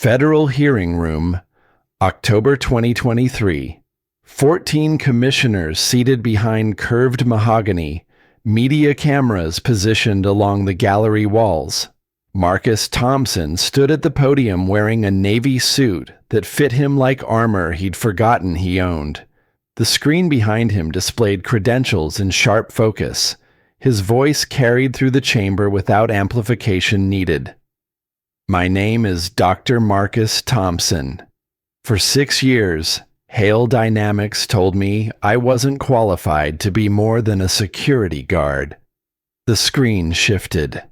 Federal Hearing Room, October 2023. 14 commissioners seated behind curved mahogany, media cameras positioned along the gallery walls. Marcus Thompson stood at the podium wearing a navy suit that fit him like armor he'd forgotten he owned. The screen behind him displayed credentials in sharp focus. His voice carried through the chamber without amplification needed. My name is Dr. Marcus Thompson. For 6 years, Hale Dynamics told me I wasn't qualified to be more than a security guard. The screen shifted.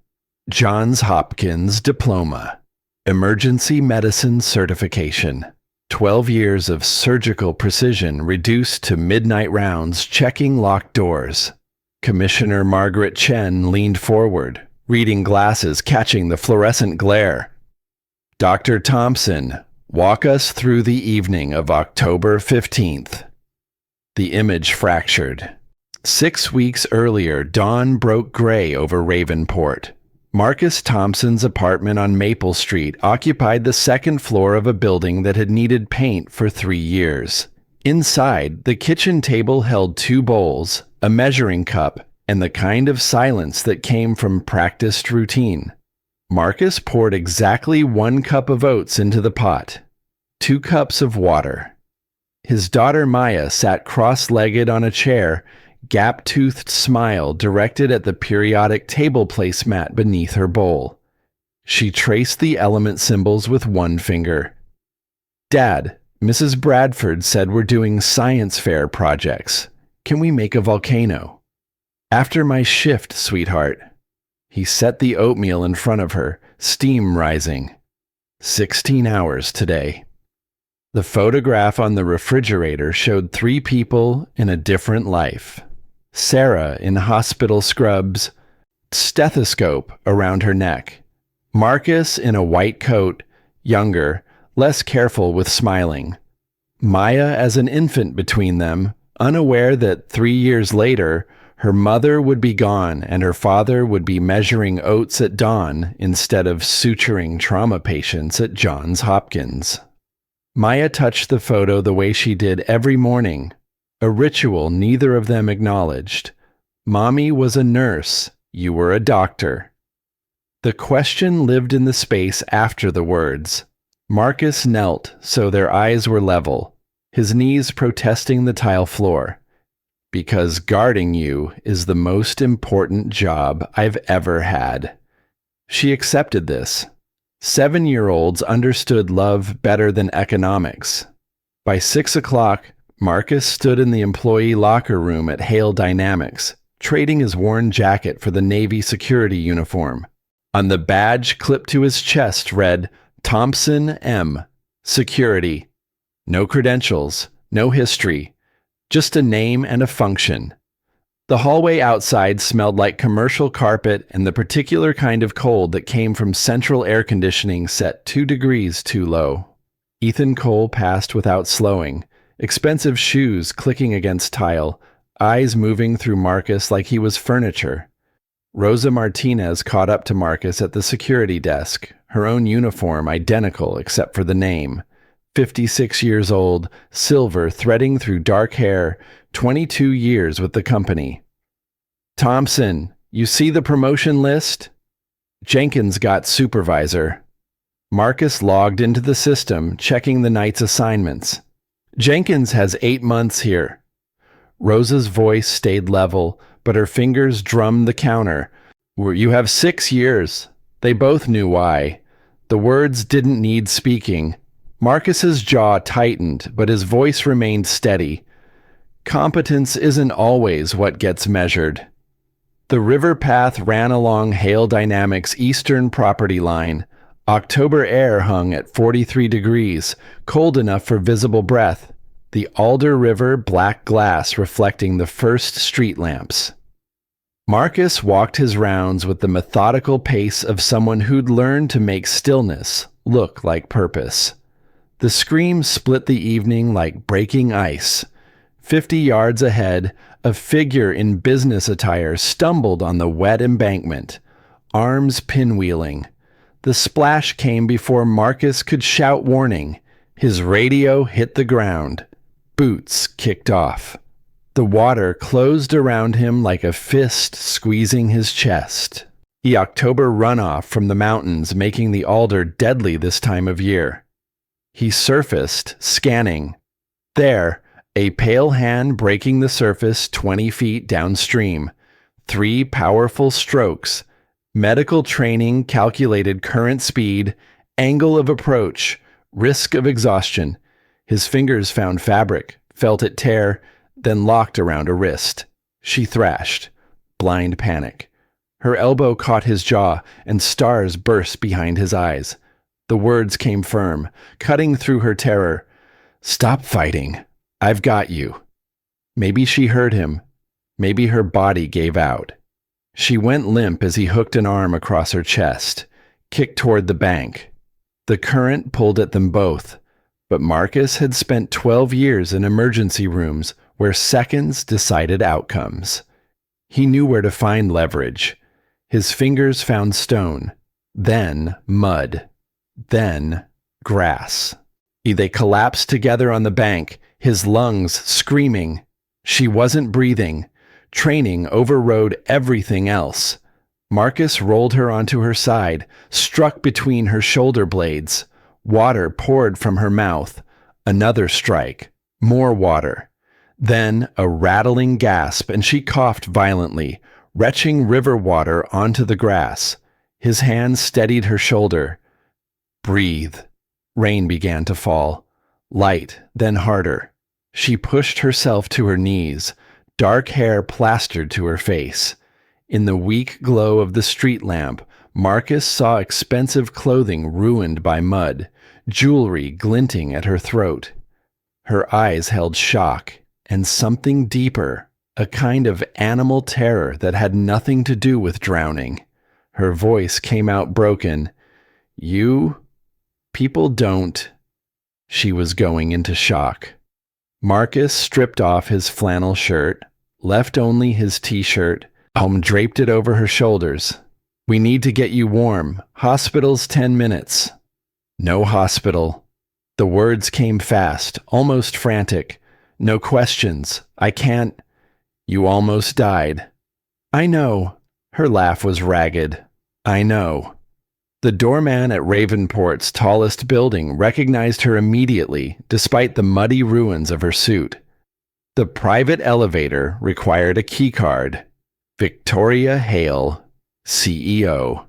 Johns Hopkins diploma. Emergency medicine certification. 12 years of surgical precision reduced to midnight rounds checking locked doors. Commissioner Margaret Chen leaned forward, reading glasses catching the fluorescent glare. Dr. Thompson, walk us through the evening of October 15th. The image fractured. 6 weeks earlier, dawn broke gray over Ravenport. Marcus Thompson's apartment on Maple Street occupied the second floor of a building that had needed paint for 3 years. Inside, the kitchen table held 2 bowls, a measuring cup, and the kind of silence that came from practiced routine. Marcus poured exactly 1 cup of oats into the pot, 2 cups of water. His daughter Maya sat cross-legged on a chair, gap-toothed smile directed at the periodic table placemat beneath her bowl. She traced the element symbols with 1 finger. Dad, Mrs. Bradford said we're doing science fair projects. Can we make a volcano? After my shift, sweetheart. He set the oatmeal in front of her, steam rising. 16 hours today. The photograph on the refrigerator showed 3 people in a different life. Sarah in hospital scrubs, stethoscope around her neck. Marcus in a white coat, younger, less careful with smiling. Maya as an infant between them, unaware that 3 years later, her mother would be gone and her father would be measuring oats at dawn instead of suturing trauma patients at Johns Hopkins. Maya touched the photo the way she did every morning, a ritual neither of them acknowledged. Mommy was a nurse, you were a doctor. The question lived in the space after the words. Marcus knelt so their eyes were level, his knees protesting the tile floor. Because guarding you is the most important job I've ever had. She accepted this. 7-year-olds understood love better than economics. By 6 o'clock, Marcus stood in the employee locker room at Hale Dynamics, trading his worn jacket for the Navy security uniform. On the badge clipped to his chest read, Thompson M. Security. No credentials, no history, just a name and a function. The hallway outside smelled like commercial carpet and the particular kind of cold that came from central air conditioning set 2 degrees too low. Ethan Cole passed without slowing, expensive shoes clicking against tile, eyes moving through Marcus like he was furniture. Rosa Martinez caught up to Marcus at the security desk, her own uniform identical except for the name. 56 years old, silver threading through dark hair, 22 years with the company. Thompson, you see the promotion list? Jenkins got supervisor. Marcus logged into the system, checking the night's assignments. Jenkins has 8 months here. Rosa's voice stayed level, but her fingers drummed the counter. You have 6 years. They both knew why. The words didn't need speaking. Marcus's jaw tightened, but his voice remained steady. Competence isn't always what gets measured. The river path ran along Hale Dynamics' eastern property line. October air hung at 43 degrees, cold enough for visible breath. The Alder River black glass reflecting the first street lamps. Marcus walked his rounds with the methodical pace of someone who'd learned to make stillness look like purpose. The scream split the evening like breaking ice. 50 yards ahead, a figure in business attire stumbled on the wet embankment, arms pinwheeling. The splash came before Marcus could shout warning. His radio hit the ground. Boots kicked off. The water closed around him like a fist squeezing his chest. The October runoff from the mountains making the alder deadly this time of year. He surfaced, scanning. There, a pale hand breaking the surface 20 feet downstream. 3 powerful strokes. Medical training calculated current speed, angle of approach, risk of exhaustion. His fingers found fabric, felt it tear, then locked around a wrist. She thrashed. Blind panic. Her elbow caught his jaw, and stars burst behind his eyes. The words came firm, cutting through her terror. "Stop fighting. I've got you." Maybe she heard him. Maybe her body gave out. She went limp as he hooked an arm across her chest, kicked toward the bank. The current pulled at them both, but Marcus had spent 12 years in emergency rooms where seconds decided outcomes. He knew where to find leverage. His fingers found stone, then mud, then grass. They collapsed together on the bank, his lungs screaming. She wasn't breathing. Training overrode everything else. Marcus rolled her onto her side, struck between her shoulder blades. Water poured from her mouth. Another strike. More water. Then a rattling gasp, and she coughed violently, retching river water onto the grass. His hand steadied her shoulder. Breathe. Rain began to fall. Light, then harder. She pushed herself to her knees, dark hair plastered to her face. In the weak glow of the street lamp, Marcus saw expensive clothing ruined by mud, jewelry glinting at her throat. Her eyes held shock and something deeper, a kind of animal terror that had nothing to do with drowning. Her voice came out broken. People don't. She was going into shock. Marcus stripped off his flannel shirt, left only his t-shirt, draped it over her shoulders. "We need to get you warm. Hospital's 10 minutes. "No hospital." The words came fast, almost frantic. "No questions. I can't. You almost died." "I know." Her laugh was ragged. "I know." The doorman at Ravenport's tallest building recognized her immediately, despite the muddy ruins of her suit. The private elevator required a keycard. Victoria Hale, CEO.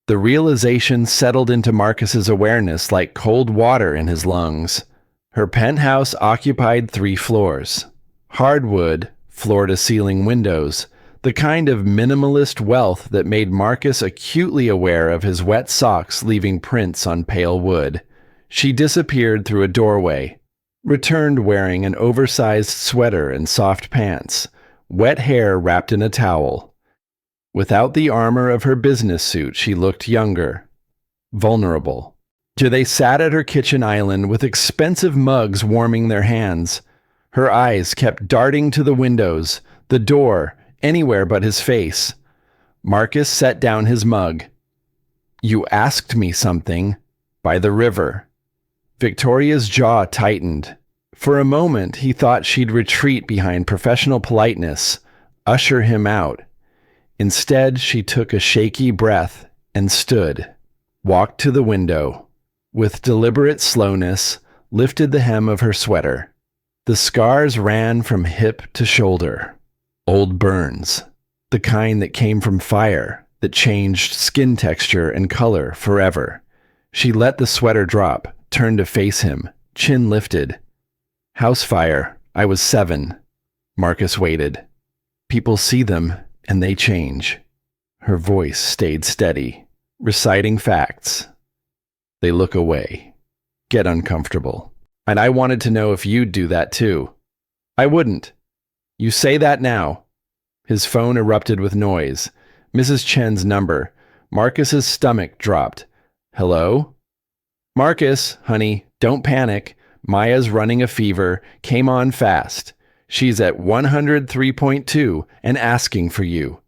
The realization settled into Marcus's awareness like cold water in his lungs. Her penthouse occupied 3 floors. Hardwood, floor-to-ceiling windows, the kind of minimalist wealth that made Marcus acutely aware of his wet socks leaving prints on pale wood. She disappeared through a doorway, returned wearing an oversized sweater and soft pants, wet hair wrapped in a towel. Without the armor of her business suit, she looked younger, vulnerable. They sat at her kitchen island with expensive mugs warming their hands. Her eyes kept darting to the windows, the door, anywhere but his face. Marcus set down his mug. "You asked me something. By the river." Victoria's jaw tightened. For a moment, he thought she'd retreat behind professional politeness, usher him out. Instead, she took a shaky breath and stood, walked to the window. With deliberate slowness, lifted the hem of her sweater. The scars ran from hip to shoulder. Old burns. The kind that came from fire, that changed skin texture and color forever. She let the sweater drop, turned to face him, chin lifted. "House fire. I was 7. Marcus waited. "People see them, and they change." Her voice stayed steady, reciting facts. They look away, get uncomfortable. "And I wanted to know if you'd do that too." "I wouldn't." "You say that now." His phone erupted with noise. Mrs. Chen's number. Marcus's stomach dropped. "Hello?" "Marcus, honey, don't panic. Maya's running a fever, came on fast. She's at 103.2 and asking for you."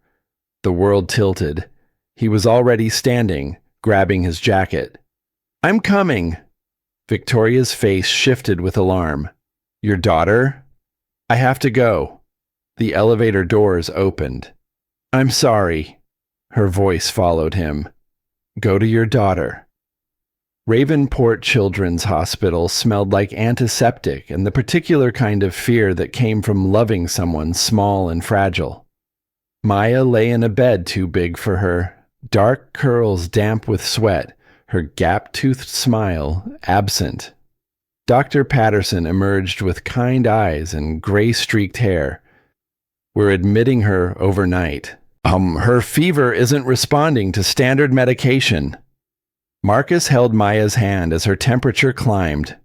The world tilted. He was already standing, grabbing his jacket. "I'm coming." Victoria's face shifted with alarm. "Your daughter?" "I have to go." The elevator doors opened. "I'm sorry." Her voice followed him. "Go to your daughter." Ravenport Children's Hospital smelled like antiseptic and the particular kind of fear that came from loving someone small and fragile. Maya lay in a bed too big for her, dark curls damp with sweat, her gap-toothed smile absent. Dr. Patterson emerged with kind eyes and gray-streaked hair. "We're admitting her overnight. Her fever isn't responding to standard medication." Marcus held Maya's hand as her temperature climbed.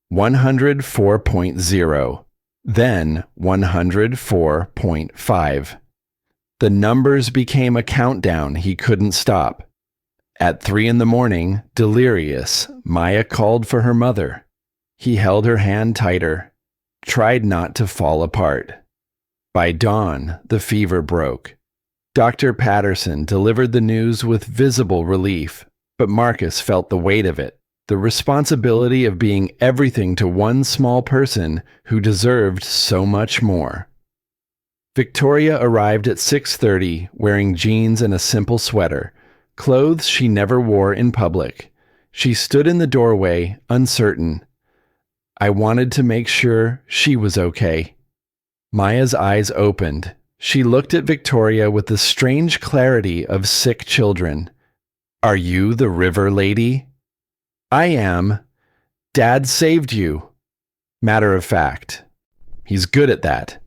104.0, then 104.5. The numbers became a countdown he couldn't stop. At 3 a.m, delirious, Maya called for her mother. He held her hand tighter, tried not to fall apart. By dawn, the fever broke. Dr. Patterson delivered the news with visible relief, but Marcus felt the weight of it, the responsibility of being everything to one small person who deserved so much more. Victoria arrived at 6:30 wearing jeans and a simple sweater, clothes she never wore in public. She stood in the doorway, uncertain. "I wanted to make sure she was okay." Maya's eyes opened. She looked at Victoria with the strange clarity of sick children. "Are you the river lady?" "I am. Dad saved you." "Matter of fact." "He's good at that."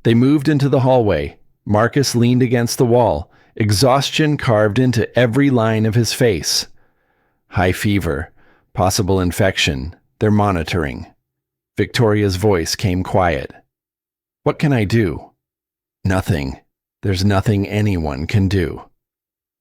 They moved into the hallway. Marcus leaned against the wall, exhaustion carved into every line of his face. "High fever, possible infection. They're monitoring." Victoria's voice came quiet. "What can I do?" "Nothing. There's nothing anyone can do."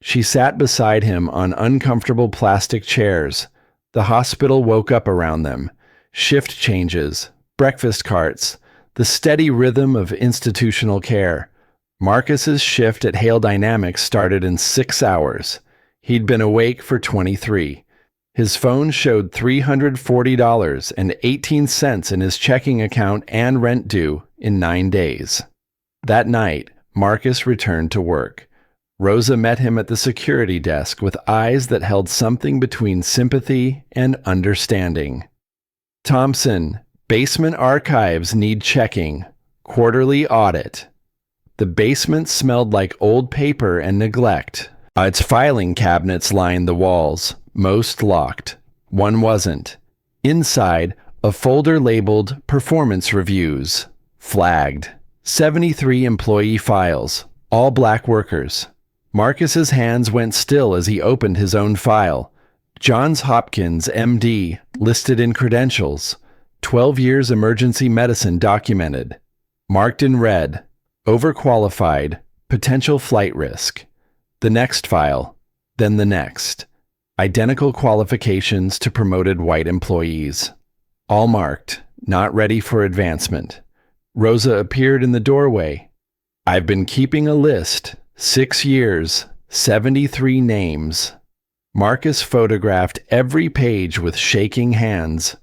She sat beside him on uncomfortable plastic chairs. The hospital woke up around them. Shift changes, breakfast carts, the steady rhythm of institutional care. Marcus's shift at Hale Dynamics started in 6 hours. He'd been awake for 23. His phone showed $340.18 in his checking account and rent due in 9 days. That night, Marcus returned to work. Rosa met him at the security desk with eyes that held something between sympathy and understanding. "Thompson, basement archives need checking. Quarterly audit." The basement smelled like old paper and neglect. Its filing cabinets lined the walls, most locked. One wasn't. Inside, a folder labeled Performance Reviews. Flagged. 73 employee files, all black workers. Marcus's hands went still as he opened his own file. Johns Hopkins, MD, listed in credentials. 12 years emergency medicine documented. Marked in red. Overqualified. Potential flight risk. The next file. Then the next. Identical qualifications to promoted white employees. All marked. Not ready for advancement. Rosa appeared in the doorway. "I've been keeping a list. 6 years, 73 names." Marcus photographed every page with shaking hands.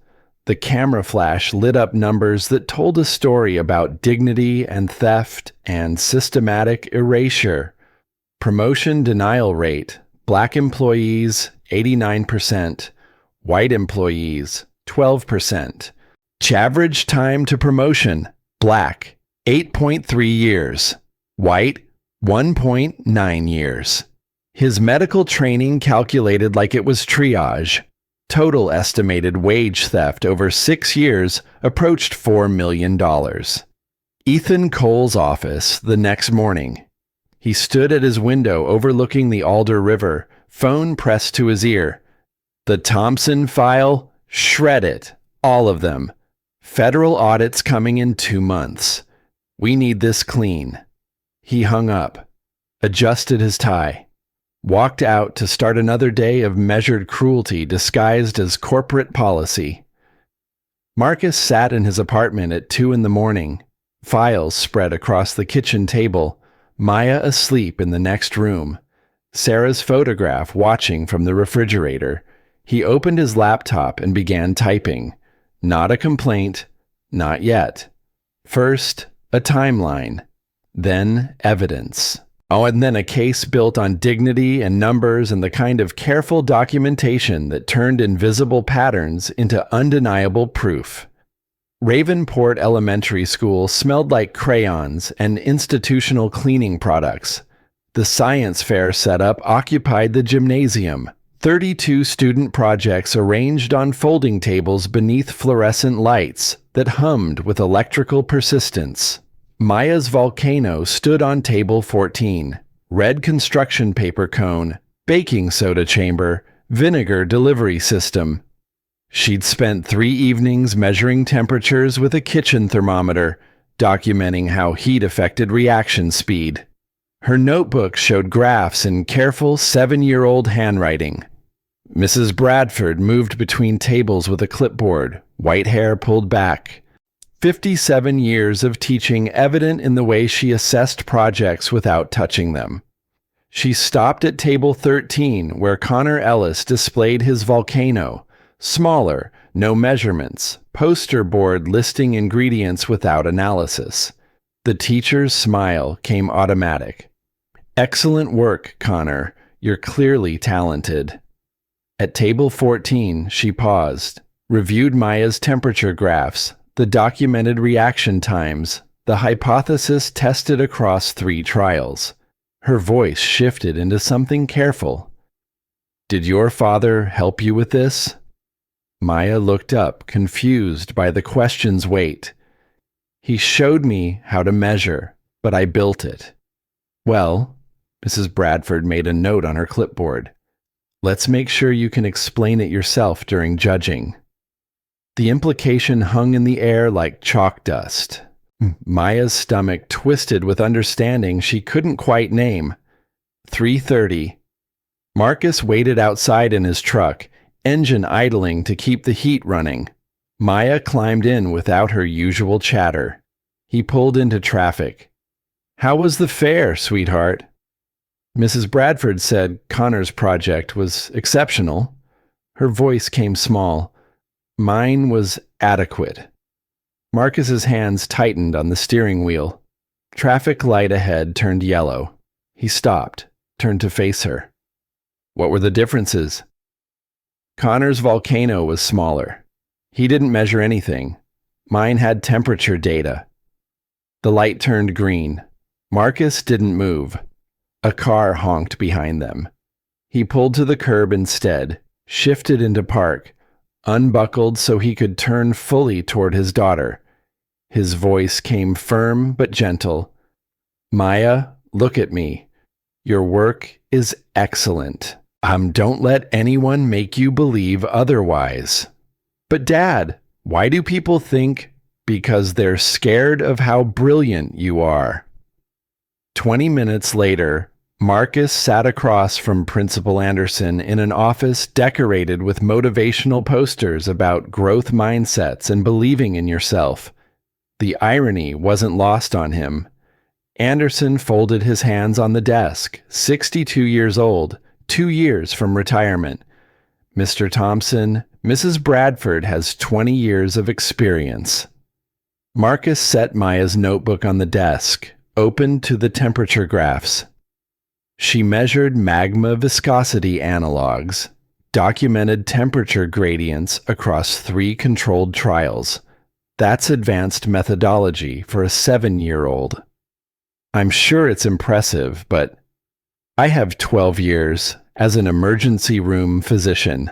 The camera flash lit up numbers that told a story about dignity and theft and systematic erasure. Promotion denial rate: black employees 89%, white employees 12%. Average time to promotion: black 8.3 years, white 1.9 years. His medical training calculated like it was triage. Total estimated wage theft over 6 years approached $4 million. Ethan Cole's office the next morning. He stood at his window overlooking the Alder River, phone pressed to his ear. "The Thompson file? Shred it. All of them. Federal audits coming in 2 months. We need this clean." He hung up, adjusted his tie, walked out to start another day of measured cruelty disguised as corporate policy. Marcus sat in his apartment at 2 a.m, files spread across the kitchen table, Maya asleep in the next room. Sarah's photograph watching from the refrigerator. He opened his laptop and began typing. Not a complaint, not yet. First, a timeline, then evidence. Oh, and then a case built on dignity and numbers and the kind of careful documentation that turned invisible patterns into undeniable proof. Ravenport Elementary School smelled like crayons and institutional cleaning products. The science fair setup occupied the gymnasium. 32 student projects arranged on folding tables beneath fluorescent lights that hummed with electrical persistence. Maya's volcano stood on table 14. Red construction paper cone, baking soda chamber, vinegar delivery system. She'd spent 3 evenings measuring temperatures with a kitchen thermometer, documenting how heat affected reaction speed. Her notebook showed graphs in careful 7-year-old handwriting. Mrs. Bradford moved between tables with a clipboard, white hair pulled back. 57 years of teaching evident in the way she assessed projects without touching them. She stopped at table 13, where Connor Ellis displayed his volcano. Smaller, no measurements, poster board listing ingredients without analysis. The teacher's smile came automatic. Excellent work, Connor. You're clearly talented. At table 14, she paused, reviewed Maya's temperature graphs, the documented reaction times, the hypothesis tested across 3 trials. Her voice shifted into something careful. Did your father help you with this? Maya looked up, confused by the question's weight. He showed me how to measure, but I built it. Well, Mrs. Bradford made a note on her clipboard. Let's make sure you can explain it yourself during judging. The implication hung in the air like chalk dust. Maya's stomach twisted with understanding she couldn't quite name. 3:30. Marcus waited outside in his truck, engine idling to keep the heat running. Maya climbed in without her usual chatter. He pulled into traffic. How was the fare, sweetheart? Mrs. Bradford said Connor's project was exceptional. Her voice came small. Mine was adequate. Marcus's hands tightened on the steering wheel. Traffic light ahead turned yellow. He stopped, turned to face her. What were the differences? Connor's volcano was smaller. He didn't measure anything. Mine had temperature data. The light turned green. Marcus didn't move. A car honked behind them. He pulled to the curb instead, shifted into park, unbuckled so he could turn fully toward his daughter. His voice came firm but gentle. Maya, look at me. Your work is excellent. Don't let anyone make you believe otherwise. But Dad, why do people think? Because they're scared of how brilliant you are. 20 minutes later, Marcus sat across from Principal Anderson in an office decorated with motivational posters about growth mindsets and believing in yourself. The irony wasn't lost on him. Anderson folded his hands on the desk, 62 years old, 2 years from retirement. Mr. Thompson, Mrs. Bradford has 20 years of experience. Marcus set Maya's notebook on the desk, opened to the temperature graphs. She measured magma viscosity analogs, documented temperature gradients across 3 controlled trials. That's advanced methodology for a 7-year-old. I'm sure it's impressive, but I have 12 years as an emergency room physician.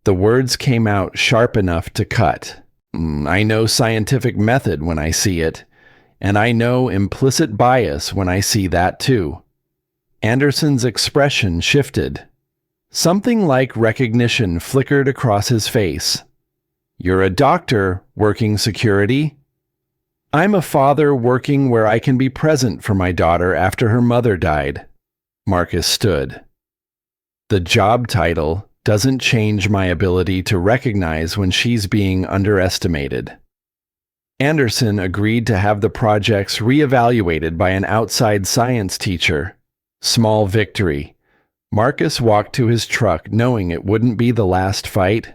The words came out sharp enough to cut. I know scientific method when I see it, and I know implicit bias when I see that too. Anderson's expression shifted. Something like recognition flickered across his face. You're a doctor working security? I'm a father working where I can be present for my daughter after her mother died. Marcus stood. The job title doesn't change my ability to recognize when she's being underestimated. Anderson agreed to have the projects reevaluated by an outside science teacher. Small victory. Marcus walked to his truck knowing it wouldn't be the last fight.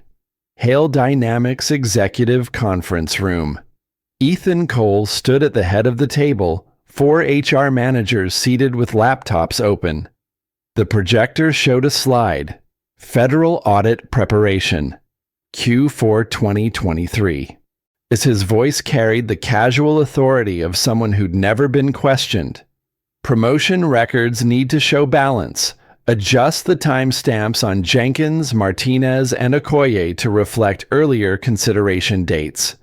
Hale Dynamics Executive Conference Room. Ethan Cole stood at the head of the table, 4 HR managers seated with laptops open. The projector showed a slide. Federal Audit Preparation. Q4 2023. As his voice carried the casual authority of someone who'd never been questioned. Promotion records need to show balance. Adjust the timestamps on Jenkins, Martinez, and Okoye to reflect earlier consideration dates.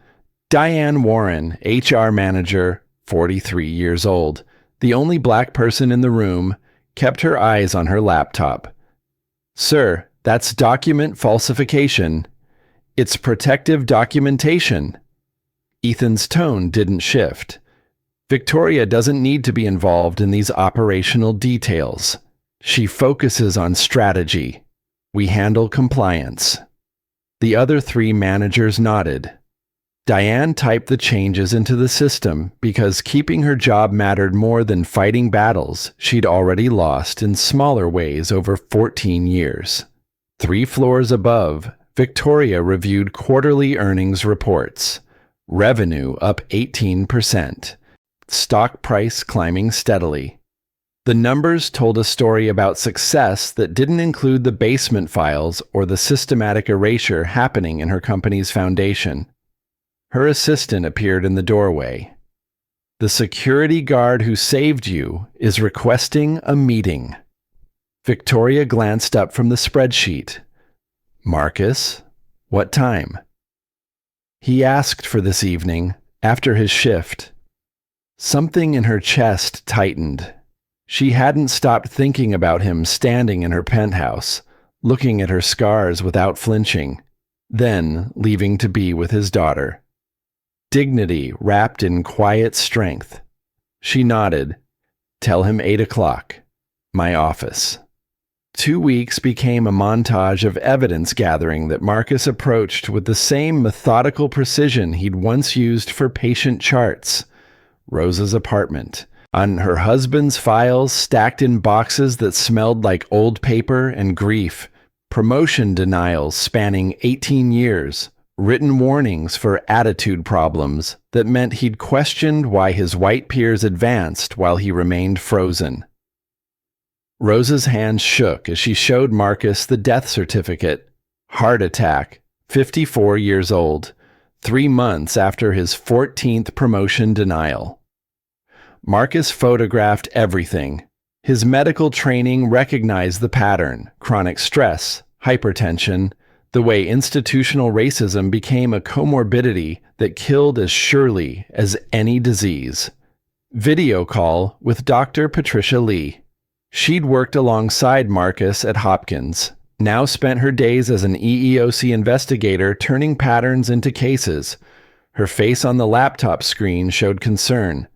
Diane Warren, HR manager, 43 years old, the only black person in the room, kept her eyes on her laptop. "Sir, that's document falsification. It's protective documentation." Ethan's tone didn't shift. Victoria doesn't need to be involved in these operational details. She focuses on strategy. We handle compliance. The other 3 managers nodded. Diane typed the changes into the system because keeping her job mattered more than fighting battles she'd already lost in smaller ways over 14 years. 3 floors above, Victoria reviewed quarterly earnings reports. Revenue up 18%. Stock price climbing steadily. The numbers told a story about success that didn't include the basement files or the systematic erasure happening in her company's foundation. Her assistant appeared in the doorway. "The security guard who saved you is requesting a meeting." Victoria glanced up from the spreadsheet. "Marcus, what time?" "He asked for this evening, after his shift." Something in her chest tightened. She hadn't stopped thinking about him standing in her penthouse, looking at her scars without flinching, then leaving to be with his daughter. Dignity wrapped in quiet strength. She nodded. "Tell him 8 o'clock. My office." 2 weeks became a montage of evidence gathering that Marcus approached with the same methodical precision he'd once used for patient charts. Rosa's apartment. On her husband's files stacked in boxes that smelled like old paper and grief. Promotion denials spanning 18 years. Written warnings for attitude problems that meant he'd questioned why his white peers advanced while he remained frozen. Rosa's hands shook as she showed Marcus the death certificate. Heart attack, 54 years old, 3 months after his 14th promotion denial. Marcus photographed everything. His medical training recognized the pattern: chronic stress, hypertension, the way institutional racism became a comorbidity that killed as surely as any disease. Video call with Dr. Patricia Lee. She'd worked alongside Marcus at Hopkins, now spent her days as an EEOC investigator turning patterns into cases. Her face on the laptop screen showed concern.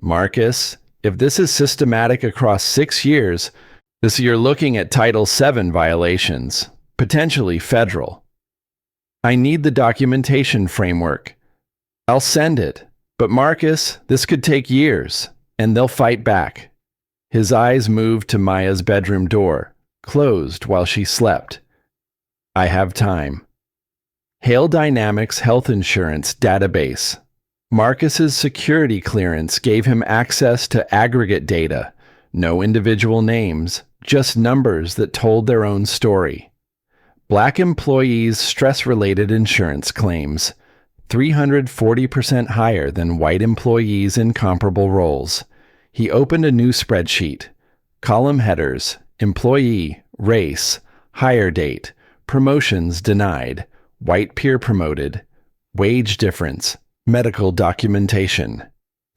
"Marcus, if this is systematic across 6 years, you're looking at Title VII violations, potentially federal. I need the documentation framework. I'll send it, but Marcus, this could take years, and they'll fight back." His eyes moved to Maya's bedroom door, closed while she slept. "I have time." Hale Dynamics Health Insurance Database. Marcus's security clearance gave him access to aggregate data, no individual names, just numbers that told their own story. Black employees' stress-related insurance claims, 340% higher than white employees in comparable roles. He opened a new spreadsheet. Column headers, employee, race, hire date, promotions denied, white peer promoted, wage difference, medical documentation.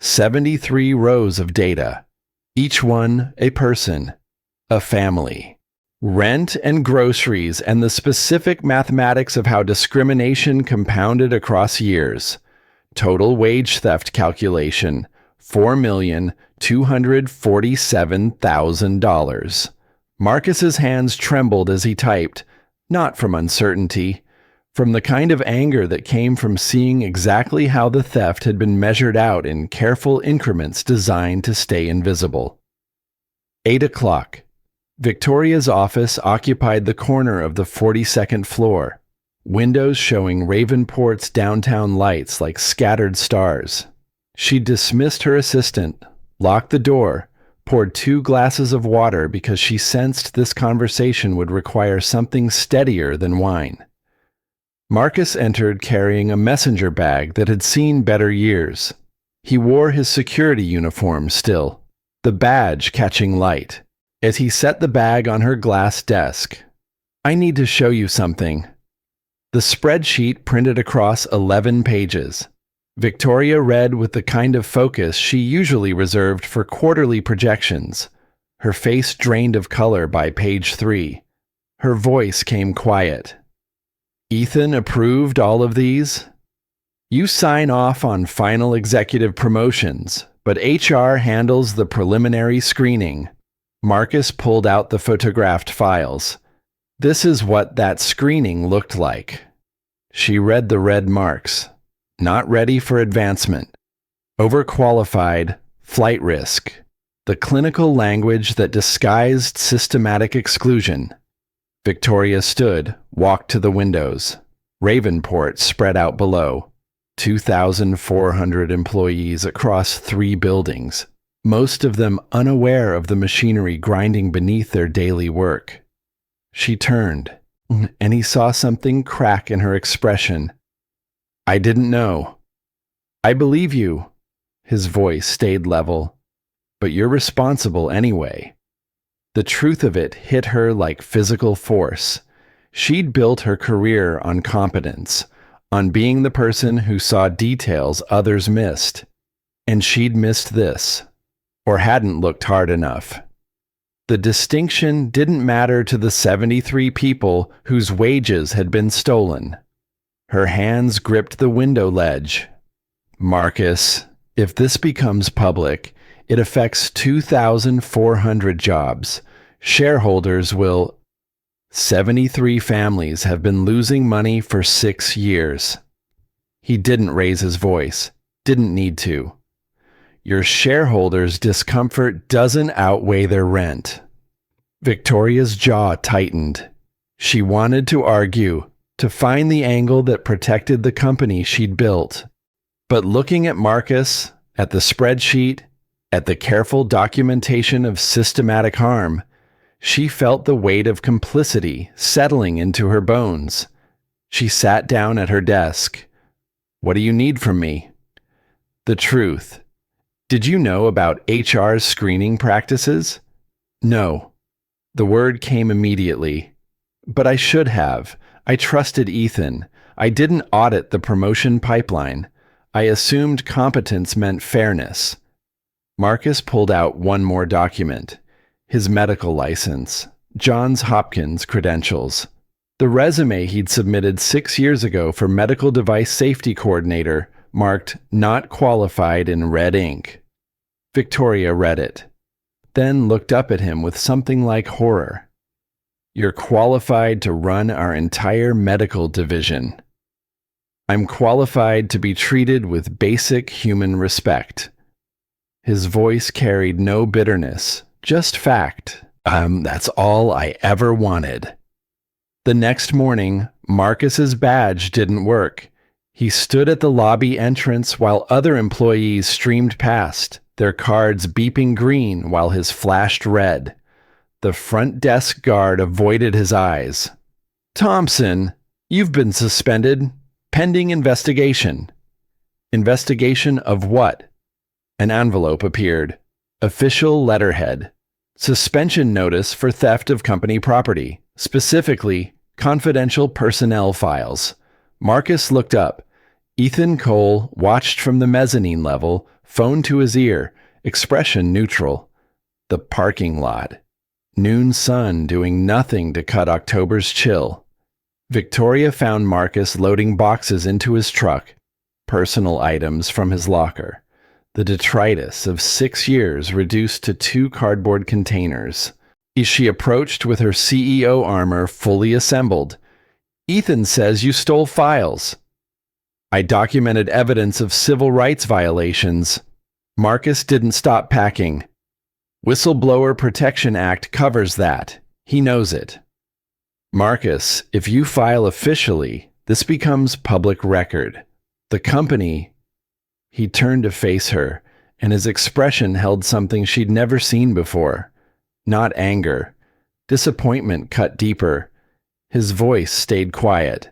73 rows of data. Each one a person, a family. Rent and groceries and the specific mathematics of how discrimination compounded across years. Total wage theft calculation, $4,247,000. Marcus's hands trembled as he typed, not from uncertainty, from the kind of anger that came from seeing exactly how the theft had been measured out in careful increments designed to stay invisible. 8 o'clock. Victoria's office occupied the corner of the 42nd floor, windows showing Ravenport's downtown lights like scattered stars. She dismissed her assistant, locked the door, poured 2 glasses of water because she sensed this conversation would require something steadier than wine. Marcus entered carrying a messenger bag that had seen better years. He wore his security uniform still, the badge catching light. As he set the bag on her glass desk, "I need to show you something." The spreadsheet printed across 11 pages. Victoria read with the kind of focus she usually reserved for quarterly projections. Her face drained of color by page 3. Her voice came quiet. "Ethan approved all of these? You sign off on final executive promotions, but HR handles the preliminary screening." Marcus pulled out the photographed files. This is what that screening looked like. She read the red marks. Not ready for advancement. Overqualified, flight risk. The clinical language that disguised systematic exclusion. Victoria stood, walked to the windows. Ravenport spread out below. 2,400 employees across 3 buildings, most of them unaware of the machinery grinding beneath their daily work. She turned, and he saw something crack in her expression. "I didn't know." "I believe you." His voice stayed level. "But you're responsible anyway." The truth of it hit her like physical force. She'd built her career on competence, on being the person who saw details others missed. And she'd missed this, or hadn't looked hard enough. The distinction didn't matter to the 73 people whose wages had been stolen. Her hands gripped the window ledge. "Marcus, if this becomes public, it affects 2,400 jobs. Shareholders will..." 73 families have been losing money for 6 years. He didn't raise his voice, didn't need to. Your shareholders' discomfort doesn't outweigh their rent. Victoria's jaw tightened. She wanted to argue, to find the angle that protected the company she'd built. But looking at Marcus, at the spreadsheet, at the careful documentation of systematic harm, she felt the weight of complicity settling into her bones. She sat down at her desk. "What do you need from me?" "The truth. Did you know about HR's screening practices?" "No." The word came immediately. "But I should have. I trusted Ethan. I didn't audit the promotion pipeline. I assumed competence meant fairness." Marcus pulled out one more document. His medical license, Johns Hopkins credentials. The resume he'd submitted 6 years ago for medical device safety coordinator, marked "not qualified" in red ink. Victoria read it, then looked up at him with something like horror. "You're qualified to run our entire medical division." "I'm qualified to be treated with basic human respect." His voice carried no bitterness, just fact. That's all I ever wanted." The next morning, Marcus's badge didn't work. He stood at the lobby entrance while other employees streamed past, their cards beeping green while his flashed red. The front desk guard avoided his eyes. "Thompson, you've been suspended. Pending investigation." "Investigation of what?" An envelope appeared. Official letterhead. "Suspension notice for theft of company property, specifically confidential personnel files." Marcus looked up. Ethan Cole watched from the mezzanine level, phone to his ear, expression neutral. The parking lot. Noon sun doing nothing to cut October's chill. Victoria found Marcus loading boxes into his truck, personal items from his locker. The detritus of 6 years reduced to 2 cardboard containers. She approached with her CEO armor fully assembled. "Ethan says you stole files." "I documented evidence of civil rights violations." Marcus didn't stop packing. Whistleblower Protection Act covers that. He knows it. Marcus, if you file officially, this becomes public record. The company... He turned to face her, and his expression held something she'd never seen before. Not anger. Disappointment cut deeper. His voice stayed quiet.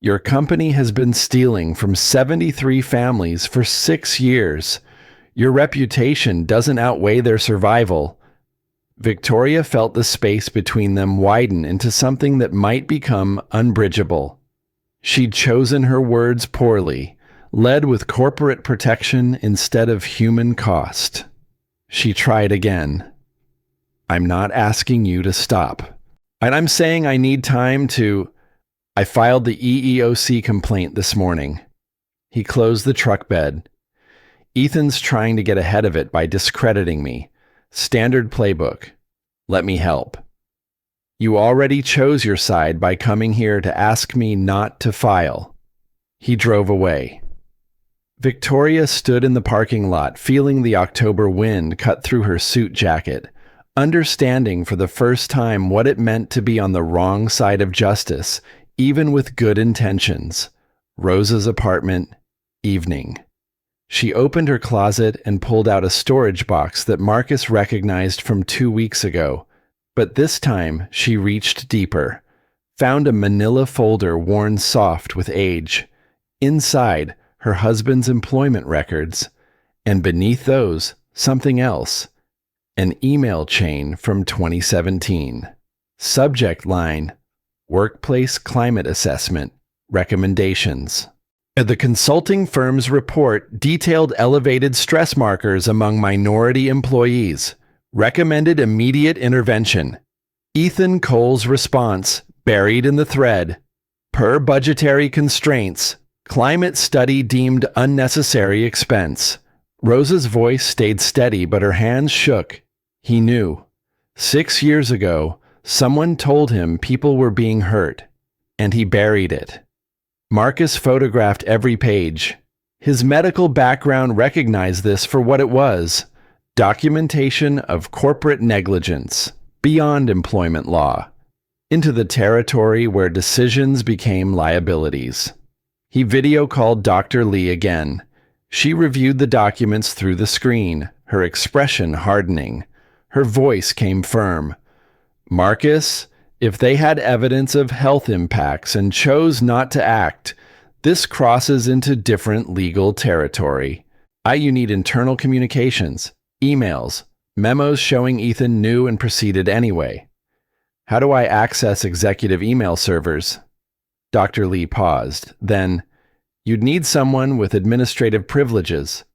Your company has been stealing from 73 families for 6 years. Your reputation doesn't outweigh their survival. Victoria felt the space between them widen into something that might become unbridgeable. She'd chosen her words poorly, led with corporate protection instead of human cost. She tried again. I'm not asking you to stop. And I'm saying I need time to... I filed the EEOC complaint this morning. He closed the truck bed. Ethan's trying to get ahead of it by discrediting me. Standard playbook. Let me help. You already chose your side by coming here to ask me not to file. He drove away. Victoria stood in the parking lot, feeling the October wind cut through her suit jacket, understanding for the first time what it meant to be on the wrong side of justice, even with good intentions. Rosa's apartment, evening. She opened her closet and pulled out a storage box that Marcus recognized from 2 weeks ago. But this time, she reached deeper, found a manila folder worn soft with age. Inside, her husband's employment records, and beneath those, something else. An email chain from 2017. Subject line, Workplace Climate Assessment, Recommendations. The consulting firm's report detailed elevated stress markers among minority employees. Recommended immediate intervention. Ethan Cole's response, buried in the thread. Per budgetary constraints, climate study deemed unnecessary expense. Rosa's voice stayed steady, but her hands shook. He knew. 6 years ago, someone told him people were being hurt, and he buried it. Marcus photographed every page. His medical background recognized this for what it was. Documentation of corporate negligence, beyond employment law, into the territory where decisions became liabilities. He video called Dr. Lee again. She reviewed the documents through the screen, her expression hardening. Her voice came firm. Marcus, if they had evidence of health impacts and chose not to act, this crosses into different legal territory. You need internal communications, emails, memos showing Ethan knew and proceeded anyway. How do I access executive email servers? Dr. Lee paused. Then, you'd need someone with administrative privileges.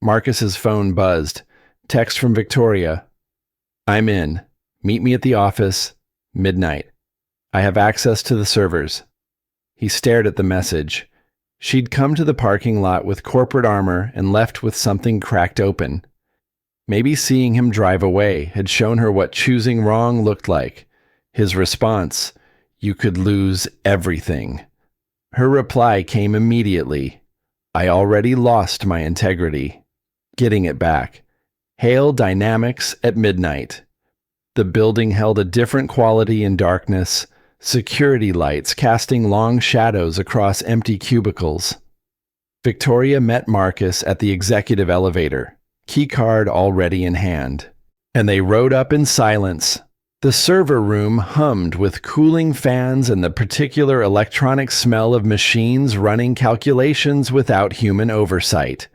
Marcus's phone buzzed. Text from Victoria. I'm in. Meet me at the office. Midnight. I have access to the servers. He stared at the message. She'd come to the parking lot with corporate armor and left with something cracked open. Maybe seeing him drive away had shown her what choosing wrong looked like. His response, you could lose everything. Her reply came immediately. I already lost my integrity. Getting it back. Hail Dynamics at midnight. The building held a different quality in darkness, security lights casting long shadows across empty cubicles. Victoria met Marcus at the executive elevator, keycard already in hand, and they rode up in silence. The server room hummed with cooling fans and the particular electronic smell of machines running calculations without human oversight.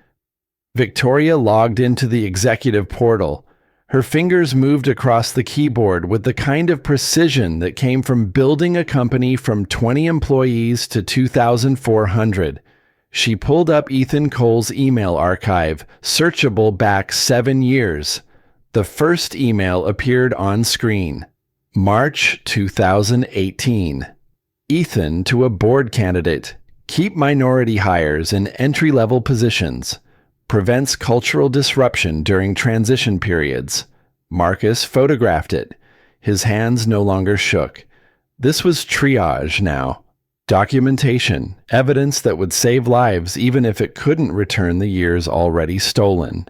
Victoria logged into the executive portal. Her fingers moved across the keyboard with the kind of precision that came from building a company from 20 employees to 2,400. She pulled up Ethan Cole's email archive, searchable back 7 years. The first email appeared on screen. March 2018. Ethan to a board candidate. Keep minority hires in entry-level positions. Prevents cultural disruption during transition periods. Marcus photographed it. His hands no longer shook. This was triage now. Documentation, evidence that would save lives even if it couldn't return the years already stolen.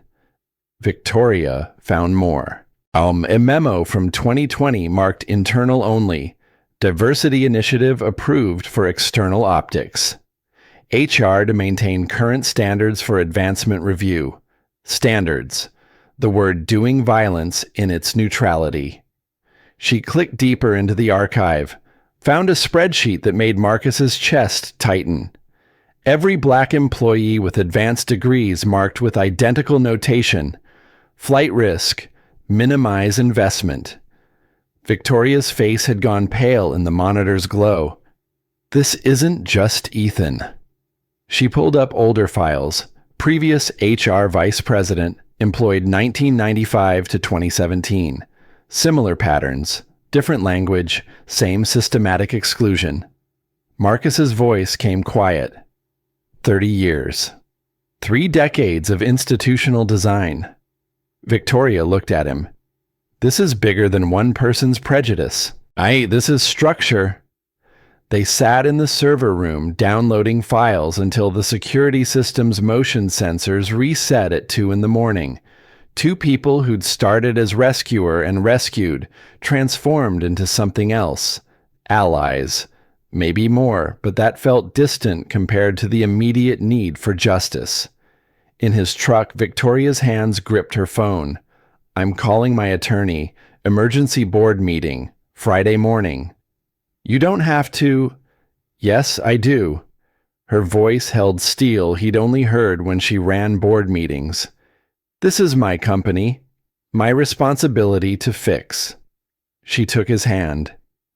Victoria found more. A memo from 2020 marked internal only. Diversity initiative approved for external optics. HR to maintain current standards for advancement review. Standards. The word doing violence in its neutrality. She clicked deeper into the archive, found a spreadsheet that made Marcus's chest tighten. Every black employee with advanced degrees marked with identical notation. Flight risk. Minimize investment. Victoria's face had gone pale in the monitor's glow. This isn't just Ethan. She pulled up older files. Previous HR vice president, employed 1995 to 2017. Similar patterns, different language, same systematic exclusion. Marcus's voice came quiet. 30 years. 3 decades of institutional design. Victoria looked at him. This is bigger than one person's prejudice. This is structure. They sat in the server room downloading files until the security system's motion sensors reset at 2 in the morning. 2 people who'd started as rescuer and rescued, transformed into something else. Allies. Maybe more, but that felt distant compared to the immediate need for justice. In his truck, Victoria's hands gripped her phone. I'm calling my attorney. Emergency board meeting. Friday morning. You don't have to. Yes, I do. Her voice held steel he'd only heard when she ran board meetings. This is my company. My responsibility to fix. She took his hand.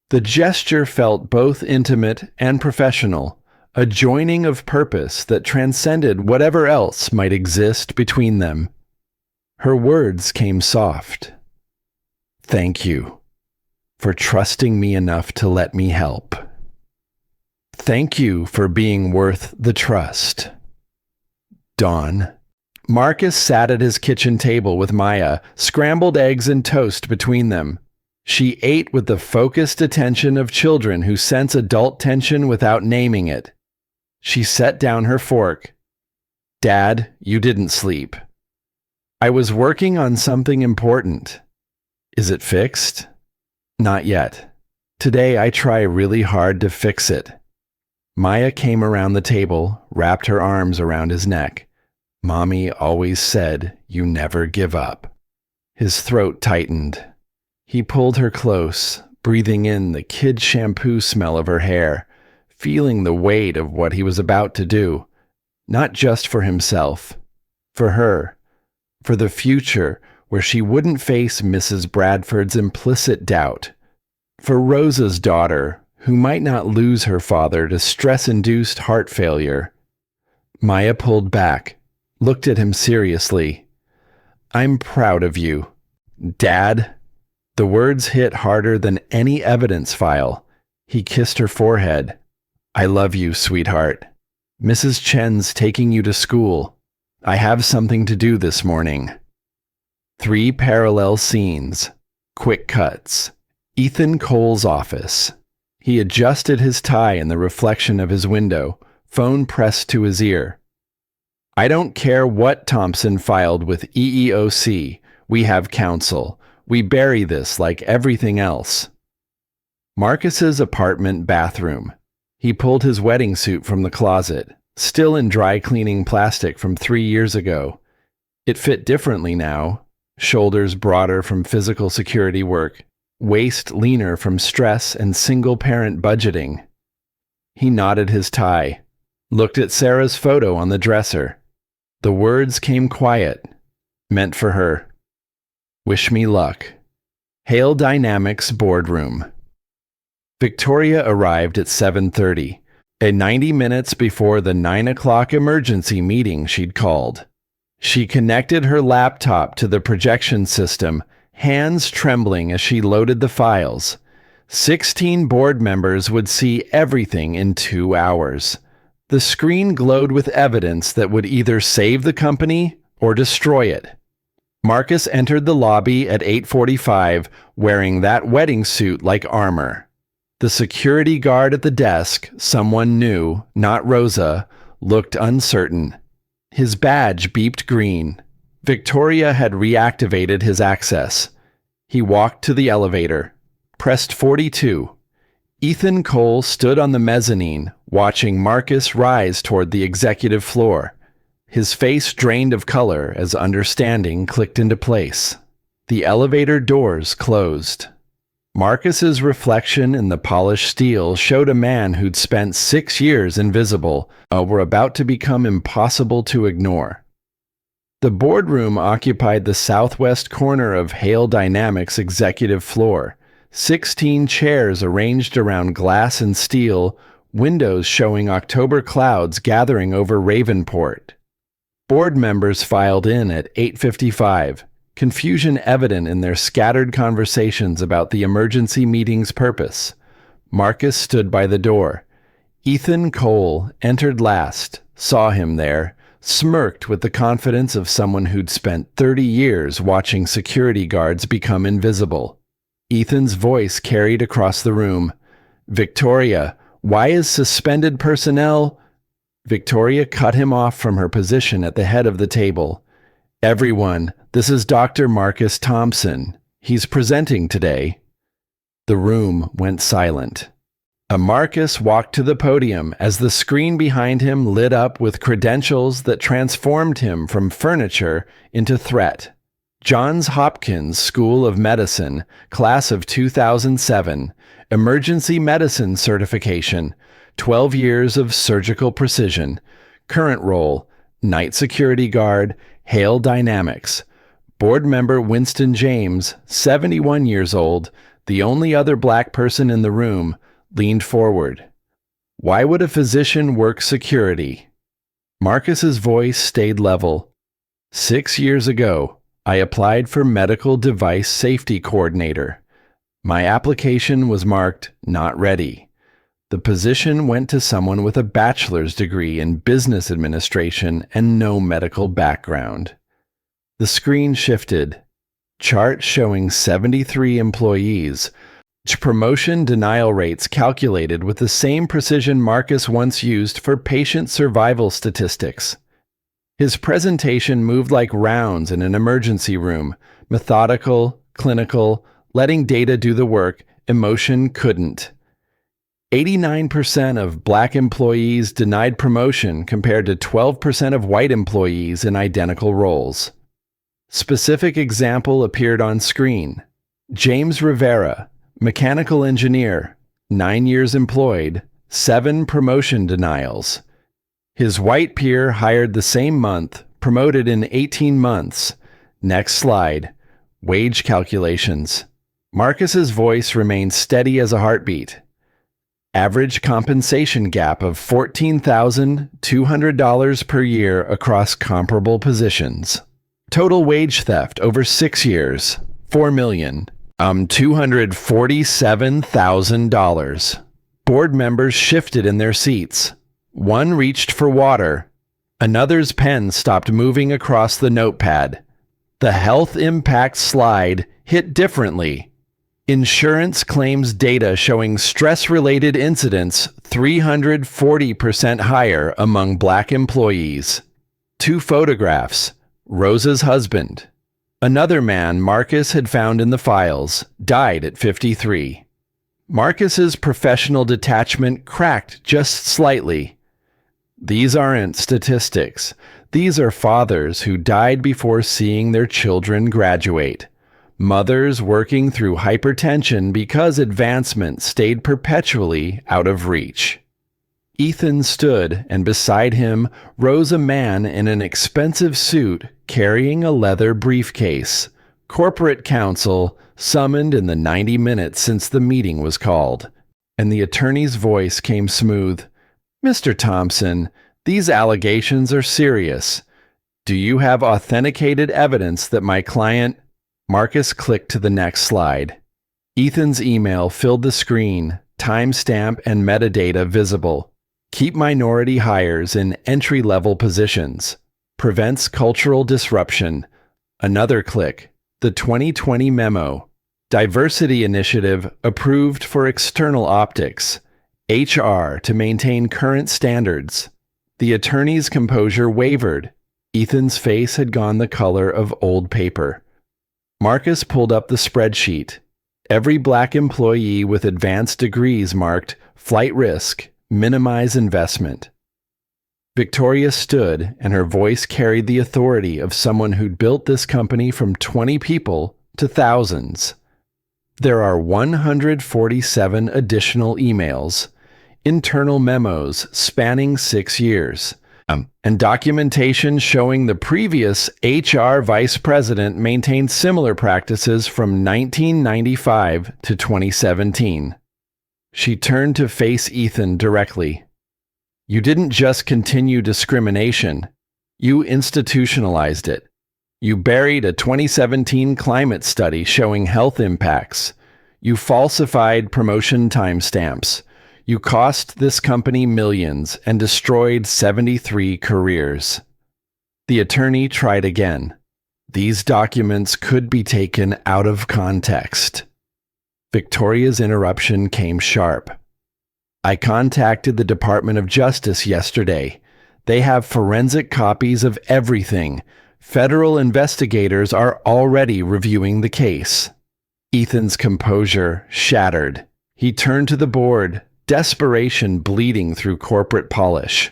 The gesture felt both intimate and professional, a joining of purpose that transcended whatever else might exist between them. Her words came soft. Thank you for trusting me enough to let me help. Thank you for being worth the trust. Dawn. Marcus sat at his kitchen table with Maya, scrambled eggs and toast between them. She ate with the focused attention of children who sense adult tension without naming it. She set down her fork. Dad, you didn't sleep. I was working on something important. Is it fixed? Not yet. Today I try really hard to fix it. Maya came around the table, wrapped her arms around his neck. Mommy always said you never give up. His throat tightened. He pulled her close, breathing in the kid shampoo smell of her hair, feeling the weight of what he was about to do. Not just for himself, for her, for the future where she wouldn't face Mrs. Bradford's implicit doubt, for Rosa's daughter, who might not lose her father to stress-induced heart failure. Maya pulled back, looked at him seriously. I'm proud of you, Dad. The words hit harder than any evidence file. He kissed her forehead. I love you, sweetheart. Mrs. Chen's taking you to school. I have something to do this morning. 3 parallel scenes. Quick cuts. Ethan Cole's office. He adjusted his tie in the reflection of his window, phone pressed to his ear. I don't care what Thompson filed with EEOC. We have counsel. We bury this like everything else. Marcus's apartment bathroom. He pulled his wedding suit from the closet, still in dry cleaning plastic from 3 years ago. It fit differently now. Shoulders broader from physical security work, waist leaner from stress and single-parent budgeting. He knotted his tie, looked at Sarah's photo on the dresser. The words came quiet, meant for her. Wish me luck. Hale Dynamics boardroom. Victoria arrived at 7:30, 90 minutes before the 9 o'clock emergency meeting she'd called. She connected her laptop to the projection system, hands trembling as she loaded the files. 16 board members would see everything in 2 hours. The screen glowed with evidence that would either save the company or destroy it. Marcus entered the lobby at 8:45, wearing that wedding suit like armor. The security guard at the desk, someone new, not Rosa, looked uncertain. His badge beeped green. Victoria had reactivated his access. He walked to the elevator, pressed 42. Ethan Cole stood on the mezzanine, watching Marcus rise toward the executive floor. His face drained of color as understanding clicked into place. The elevator doors closed. Marcus's reflection in the polished steel showed a man who'd spent 6 years invisible, were about to become impossible to ignore. The boardroom occupied the southwest corner of Hale Dynamics' executive floor. 16 chairs arranged around glass and steel, windows showing October clouds gathering over Ravenport. Board members filed in at 8:55, confusion evident in their scattered conversations about the emergency meeting's purpose. Marcus stood by the door. Ethan Cole entered last, saw him there, smirked with the confidence of someone who'd spent 30 years watching security guards become invisible. Ethan's voice carried across the room. "Victoria, why is suspended personnel—" Victoria cut him off from her position at the head of the table. "Everyone, this is Dr. Marcus Thompson. He's presenting today." The room went silent. Marcus walked to the podium as the screen behind him lit up with credentials that transformed him from furniture into threat. Johns Hopkins School of Medicine, class of 2007, emergency medicine certification, 12 years of surgical precision, current role, night security guard, Hale Dynamics. Board member Winston James, 71 years old, the only other black person in the room, leaned forward. "Why would a physician work security?" Marcus's voice stayed level. 6 years ago, I applied for medical device safety coordinator. My application was marked not ready. The position went to someone with a bachelor's degree in business administration and no medical background. The screen shifted. Chart showing 73 employees. Promotion denial rates calculated with the same precision Marcus once used for patient survival statistics. His presentation moved like rounds in an emergency room, methodical, clinical, letting data do the work, emotion couldn't. 89% of black employees denied promotion compared to 12% of white employees in identical roles. Specific example appeared on screen. James Rivera, mechanical engineer, 9 years employed, 7 promotion denials. His white peer hired the same month, promoted in 18 months. Next slide. Wage calculations. Marcus's voice remained steady as a heartbeat. Average compensation gap of $14,200 per year across comparable positions. Total wage theft over 6 years, $4,247,000. Board members shifted in their seats. One reached for water. Another's pen stopped moving across the notepad. The health impact slide hit differently. Insurance claims data showing stress-related incidents 340% higher among black employees. 2 photographs. Rosa's husband. Another man Marcus had found in the files died at 53. Marcus's professional detachment cracked just slightly. These aren't statistics. These are fathers who died before seeing their children graduate. Mothers working through hypertension because advancement stayed perpetually out of reach. Ethan stood, and beside him rose a man in an expensive suit carrying a leather briefcase. Corporate counsel summoned in the 90 minutes since the meeting was called. And the attorney's voice came smooth. "Mr. Thompson, these allegations are serious. Do you have authenticated evidence that my client—" Marcus clicked to the next slide. Ethan's email filled the screen, timestamp and metadata visible. Keep minority hires in entry-level positions. Prevents cultural disruption. Another click. The 2020 memo. Diversity initiative approved for external optics. HR to maintain current standards. The attorney's composure wavered. Ethan's face had gone the color of old paper. Marcus pulled up the spreadsheet. Every black employee with advanced degrees marked flight risk, minimize investment. Victoria stood, and her voice carried the authority of someone who'd built this company from 20 people to thousands. There are 147 additional emails, internal memos spanning 6 years, and documentation showing the previous HR vice president maintained similar practices from 1995 to 2017. She turned to face Ethan directly. You didn't just continue discrimination, you institutionalized it. You buried a 2017 climate study showing health impacts. You falsified promotion timestamps. You cost this company millions and destroyed 73 careers. The attorney tried again. These documents could be taken out of context. Victoria's interruption came sharp. I contacted the Department of Justice yesterday. They have forensic copies of everything. Federal investigators are already reviewing the case. Ethan's composure shattered. He turned to the board, desperation bleeding through corporate polish.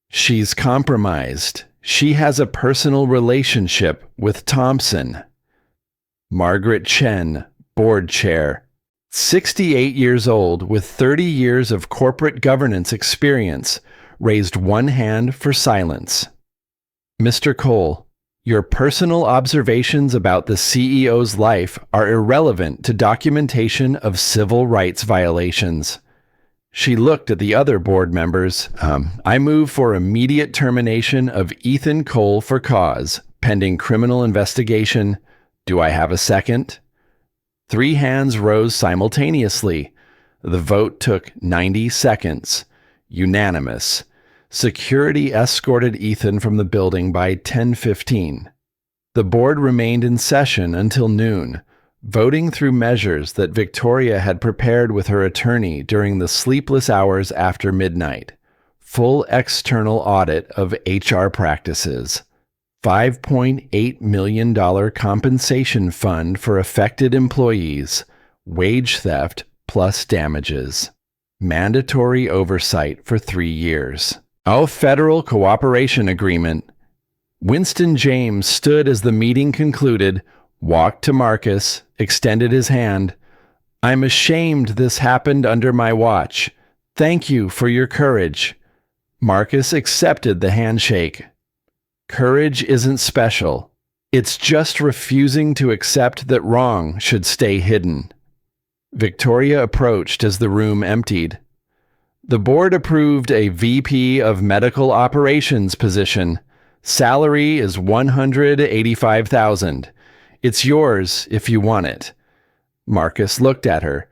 She's compromised. She has a personal relationship with Thompson. Margaret Chen, board chair, 68 years old with 30 years of corporate governance experience, raised one hand for silence. Mr. Cole, your personal observations about the CEO's life are irrelevant to documentation of civil rights violations. She looked at the other board members. I move for immediate termination of Ethan Cole for cause, pending criminal investigation. Do I have a second? 3 hands rose simultaneously. The vote took 90 seconds. Unanimous. Security escorted Ethan from the building by 10:15. The board remained in session until noon, voting through measures that Victoria had prepared with her attorney during the sleepless hours after midnight. Full external audit of HR practices. $5.8 million compensation fund for affected employees. Wage theft plus damages. Mandatory oversight for 3 years. A federal cooperation agreement. Winston James stood as the meeting concluded, walked to Marcus, extended his hand. I'm ashamed this happened under my watch. Thank you for your courage. Marcus accepted the handshake. Courage isn't special. It's just refusing to accept that wrong should stay hidden. Victoria approached as the room emptied. The board approved a VP of Medical Operations position. Salary is $185,000. It's yours if you want it. Marcus looked at her.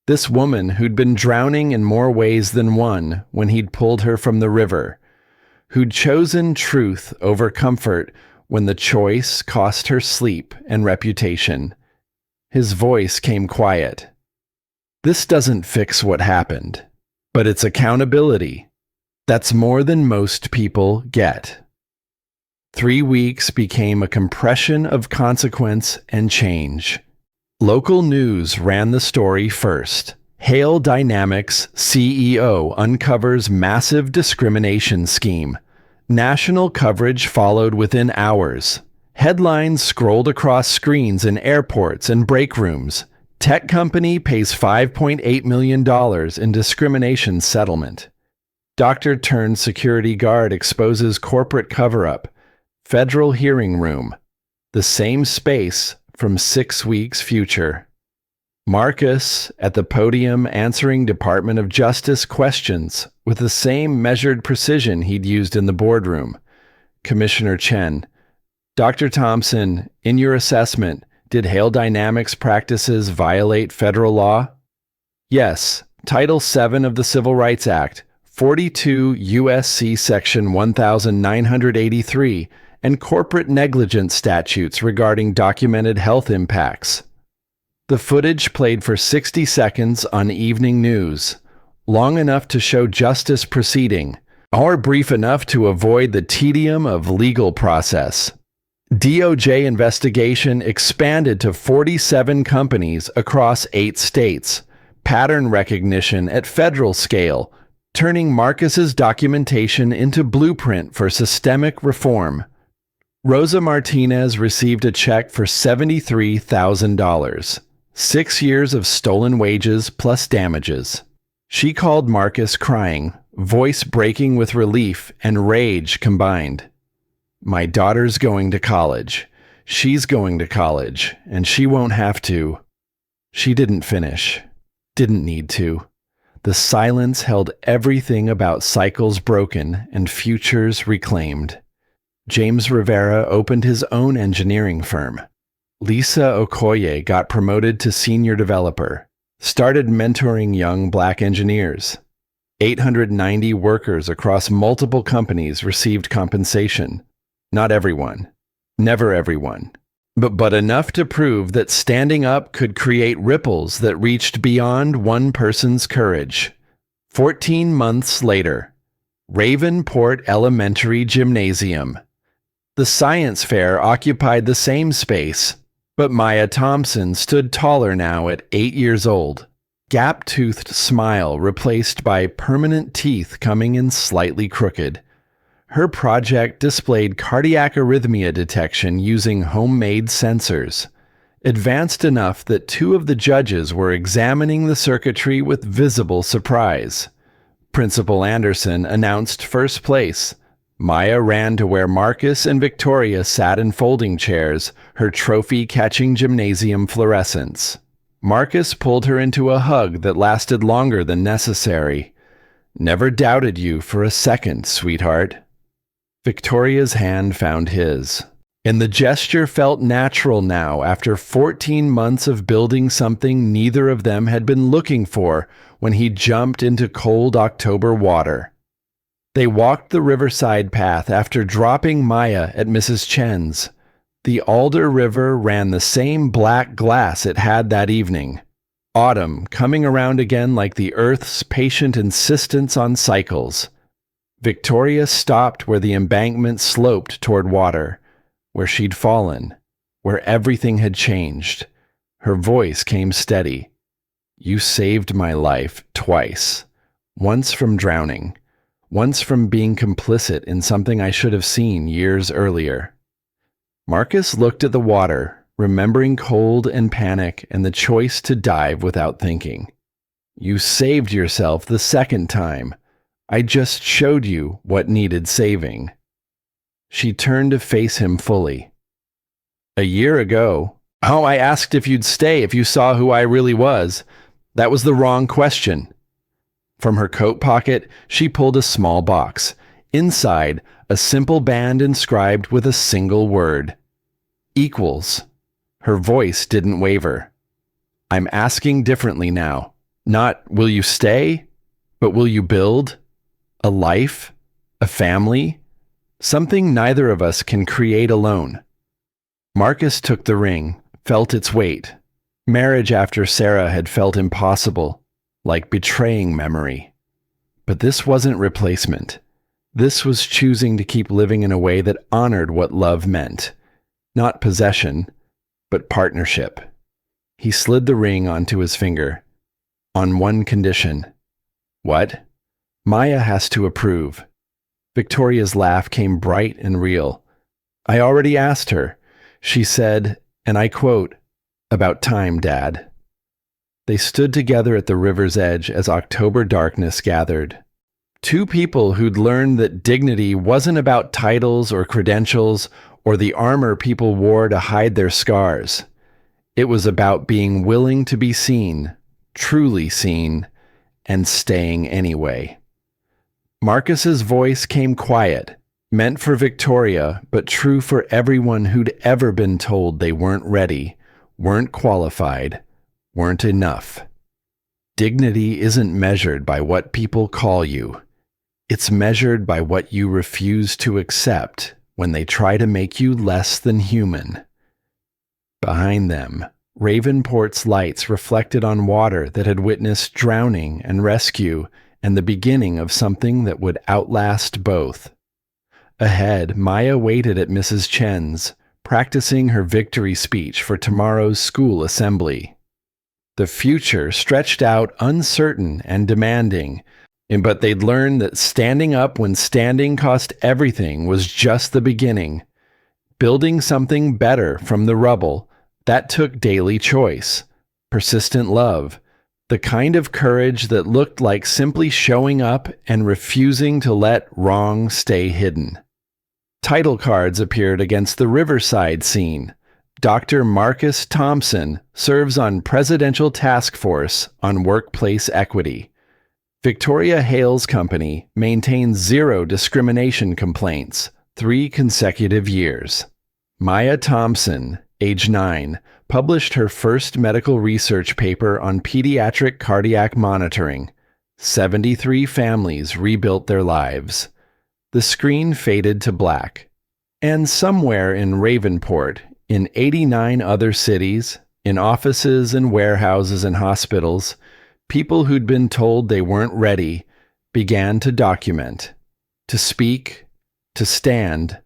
This woman who'd been drowning in more ways than one when he'd pulled her from the river, who'd chosen truth over comfort when the choice cost her sleep and reputation. His voice came quiet. This doesn't fix what happened, but it's accountability. That's more than most people get. 3 weeks became a compression of consequence and change. Local news ran the story first. Hale Dynamics CEO uncovers massive discrimination scheme. National coverage followed within hours. Headlines scrolled across screens in airports and break rooms. Tech company pays $5.8 million in discrimination settlement. Doctor turned security guard exposes corporate cover-up. Federal hearing room. The same space from 6 weeks future. Marcus at the podium answering Department of Justice questions with the same measured precision he'd used in the boardroom. Commissioner Chen. Dr. Thompson, in your assessment, did Hale Dynamics practices violate federal law? Yes. Title VII of the Civil Rights Act, 42 U.S.C. Section 1983, and corporate negligence statutes regarding documented health impacts. The footage played for 60 seconds on evening news, long enough to show justice proceeding, or brief enough to avoid the tedium of legal process. DOJ investigation expanded to 47 companies across 8 states. Pattern recognition at federal scale, turning Marcus's documentation into blueprint for systemic reform. Rosa Martinez received a check for $73,000, 6 years of stolen wages plus damages. She called Marcus crying, voice breaking with relief and rage combined. My daughter's going to college. She's going to college, and she won't have to. She didn't finish. Didn't need to. The silence held everything about cycles broken and futures reclaimed. James Rivera opened his own engineering firm. Lisa Okoye got promoted to senior developer, started mentoring young Black engineers. 890 workers across multiple companies received compensation. Not everyone. Never everyone. But enough to prove that standing up could create ripples that reached beyond one person's courage. 14 months later, Ravenport Elementary Gymnasium. The science fair occupied the same space, but Maya Thompson stood taller now at 8 years old. Gap-toothed smile replaced by permanent teeth coming in slightly crooked. Her project displayed cardiac arrhythmia detection using homemade sensors, advanced enough that 2 of the judges were examining the circuitry with visible surprise. Principal Anderson announced first place. Maya ran to where Marcus and Victoria sat in folding chairs, her trophy-catching gymnasium fluorescence. Marcus pulled her into a hug that lasted longer than necessary. Never doubted you for a second, sweetheart. Victoria's hand found his, and the gesture felt natural now after 14 months of building something neither of them had been looking for when he jumped into cold October water. They walked the riverside path after dropping Maya at Mrs. Chen's. The Alder River ran the same black glass it had that evening. Autumn coming around again like the earth's patient insistence on cycles. Victoria stopped where the embankment sloped toward water, where she'd fallen, where everything had changed. Her voice came steady. You saved my life twice. Once from drowning. Once from being complicit in something I should have seen years earlier. Marcus looked at the water, remembering cold and panic and the choice to dive without thinking. You saved yourself the second time. I just showed you what needed saving. She turned to face him fully. A year ago, I asked if you'd stay if you saw who I really was. That was the wrong question. From her coat pocket, she pulled a small box. Inside, a simple band inscribed with a single word. Equals. Her voice didn't waver. I'm asking differently now. Not, will you stay? But will you build? A life? A family? Something neither of us can create alone. Marcus took the ring, felt its weight. Marriage after Sarah had felt impossible, like betraying memory. But this wasn't replacement. This was choosing to keep living in a way that honored what love meant. Not possession, but partnership. He slid the ring onto his finger. On one condition. What? Maya has to approve. Victoria's laugh came bright and real. I already asked her. She said, and I quote, "About time, Dad." They stood together at the river's edge as October darkness gathered. 2 people who'd learned that dignity wasn't about titles or credentials or the armor people wore to hide their scars. It was about being willing to be seen, truly seen, and staying anyway. Marcus's voice came quiet, meant for Victoria, but true for everyone who'd ever been told they weren't ready, weren't qualified, weren't enough. Dignity isn't measured by what people call you. It's measured by what you refuse to accept when they try to make you less than human. Behind them, Ravenport's lights reflected on water that had witnessed drowning and rescue and the beginning of something that would outlast both. Ahead, Maya waited at Mrs. Chen's, practicing her victory speech for tomorrow's school assembly. The future stretched out uncertain and demanding, but they'd learned that standing up when standing cost everything was just the beginning. Building something better from the rubble, that took daily choice, persistent love, the kind of courage that looked like simply showing up and refusing to let wrong stay hidden. Title cards appeared against the Riverside scene. Dr. Marcus Thompson serves on Presidential Task Force on Workplace Equity. Victoria Hale's company maintains 0 discrimination complaints, 3 consecutive years. Maya Thompson, age 9, published her first medical research paper on pediatric cardiac monitoring. 73 families rebuilt their lives. The screen faded to black. And somewhere in Ravenport, in 89 other cities, in offices and warehouses and hospitals, people who'd been told they weren't ready began to document, to speak, to stand,